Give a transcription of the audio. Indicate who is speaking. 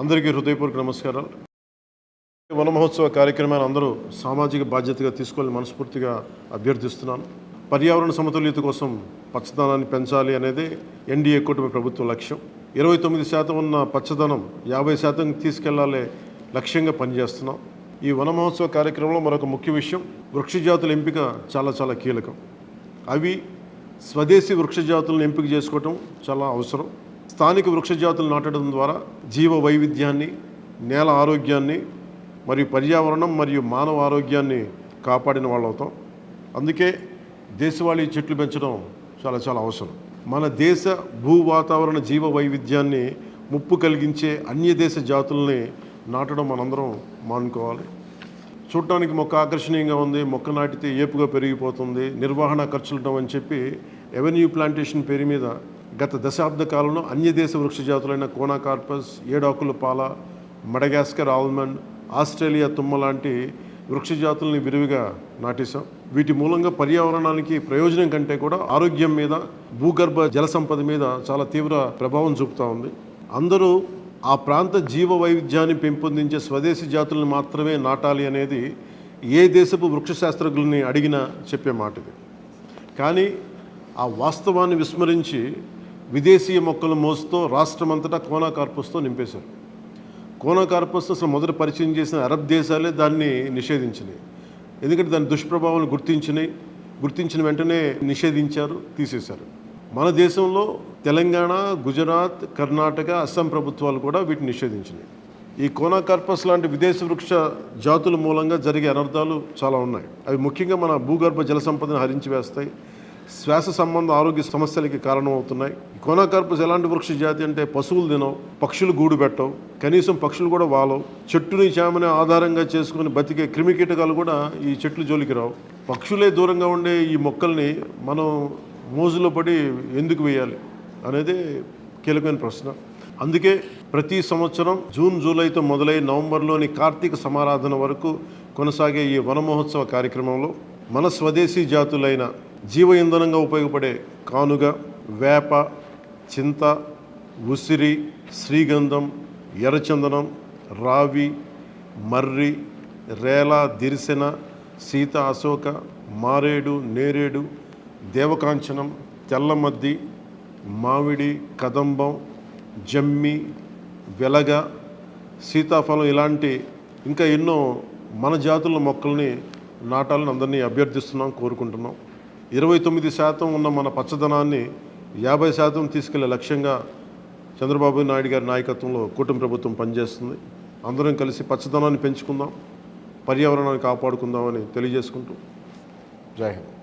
Speaker 1: అందరికీ హృదయపూర్వక నమస్కారాలు. వన మహోత్సవ కార్యక్రమాన్ని అందరూ సామాజిక బాధ్యతగా తీసుకోవాలని మనస్ఫూర్తిగా అభ్యర్థిస్తున్నాను. పర్యావరణ సమతుల్యత కోసం పచ్చదనాన్ని పెంచాలి అనేది ఎన్డీఏ కూటమి ప్రభుత్వ లక్ష్యం. 29% ఉన్న పచ్చదనం 50% తీసుకెళ్లాలి లక్ష్యంగా పనిచేస్తున్నాం. ఈ వన మహోత్సవ కార్యక్రమంలో మరొక ముఖ్య విషయం, వృక్షజాతుల ఎంపిక చాలా కీలకం. అవి స్వదేశీ వృక్షజాతులను ఎంపిక చేసుకోవటం చాలా అవసరం. స్థానిక వృక్షజాతులు నాటడం ద్వారా జీవ వైవిధ్యాన్ని, నేల ఆరోగ్యాన్ని మరియు పర్యావరణం మరియు మానవ ఆరోగ్యాన్ని కాపాడిన వాళ్ళు అవుతాం. అందుకే దేశవాళీ చెట్లు పెంచడం చాలా అవసరం. మన దేశ భూ వాతావరణ జీవ వైవిధ్యాన్ని ముప్పు కలిగించే అన్య దేశ జాతుల్ని నాటడం మనందరం మానుకోవాలి. చూడటానికి మొక్క ఆకర్షణీయంగా ఉంది, మొక్క నాటితే ఏపుగా పెరిగిపోతుంది, నిర్వహణ ఖర్చులు అని చెప్పి ఎవెన్యూ ప్లాంటేషన్ పేరు మీద గత దశాబ్ద కాలంలో అన్య దేశ వృక్ష జాతులైన కోనాకార్పస్, ఏడాకుల పాల, మడగాస్కర్ ఆల్మండ్, ఆస్ట్రేలియా తుమ్మ లాంటి వృక్ష జాతుల్ని విరివిగా నాటేశాం. వీటి మూలంగా పర్యావరణానికి ప్రయోజనం కంటే కూడా ఆరోగ్యం మీద, భూగర్భ జల సంపద మీద చాలా తీవ్ర ప్రభావం చూపుతూ ఉంది. అందరూ ఆ ప్రాంత జీవ వైవిధ్యాన్ని పెంపొందించే స్వదేశీ జాతులను మాత్రమే నాటాలి అనేది ఏ దేశపు వృక్ష శాస్త్రజ్ఞుల్ని అడిగినా చెప్పే మాట ఇది. కానీ ఆ వాస్తవాన్ని విస్మరించి విదేశీయ మొక్కల మోసుతో రాష్ట్రమంతటా కోనాకార్పస్తో నింపేశారు. కోనాకార్పస్ అసలు మొదట పరిచయం చేసిన అరబ్ దేశాలే దాన్ని నిషేధించినాయి. ఎందుకంటే దాని దుష్ప్రభావాలను గుర్తించిన వెంటనే నిషేధించారు, తీసేశారు. మన దేశంలో తెలంగాణ, గుజరాత్, కర్ణాటక, అస్సాం ప్రభుత్వాలు కూడా వీటిని నిషేధించినాయి. ఈ కోనాకార్పస్ లాంటి విదేశీ వృక్ష జాతుల మూలంగా జరిగే అనర్థాలు చాలా ఉన్నాయి. అవి ముఖ్యంగా మన భూగర్భ జల సంపదను హరించి వేస్తాయి, శ్వాస సంబంధ ఆరోగ్య సమస్యలకి కారణమవుతున్నాయి. కోనాకార్పస్ ఎలాంటి వృక్ష జాతి అంటే పశువులు తినవు, పక్షులు గూడు పెట్టవు, కనీసం పక్షులు కూడా వాలవు. చెట్టుని చేమని ఆధారంగా చేసుకుని బతికే క్రిమికీటకాలు కూడా ఈ చెట్లు జోలికి రావు. పక్షులే దూరంగా ఉండే ఈ మొక్కల్ని మనం మోజులో పడి ఎందుకు వేయాలి అనేది కీలకమైన ప్రశ్న. అందుకే ప్రతి సంవత్సరం జూన్, జూలైతో మొదలై నవంబర్లోని కార్తీక సమారాధన వరకు కొనసాగే ఈ వన మహోత్సవ కార్యక్రమంలో మన స్వదేశీ జాతులైన జీవ ఇంధనంగా ఉపయోగపడే కానుగ, వేప, చింత, ఉసిరి, శ్రీగంధం, ఎర్రచందనం, రావి, మర్రి, రేల, దిరిసెన, సీత, అశోక, మారేడు, నేరేడు, దేవకాంచనం, తెల్లమద్ది, మామిడి, కదంబం, జమ్మి, వెలగ, సీతాఫలం ఇలాంటి ఇంకా ఎన్నో మన జాతుల మొక్కల్ని నాటాలని అందరినీ అభ్యర్థిస్తున్నాం, కోరుకుంటున్నాం. 29% ఉన్న మన పచ్చదనాన్ని 50% తీసుకెళ్లే లక్ష్యంగా చంద్రబాబు నాయుడు గారి నాయకత్వంలో కూటమి ప్రభుత్వం పనిచేస్తుంది. అందరం కలిసి పచ్చదనాన్ని పెంచుకుందాం, పర్యావరణాన్ని కాపాడుకుందామని తెలియజేసుకుంటూ జై హింద్.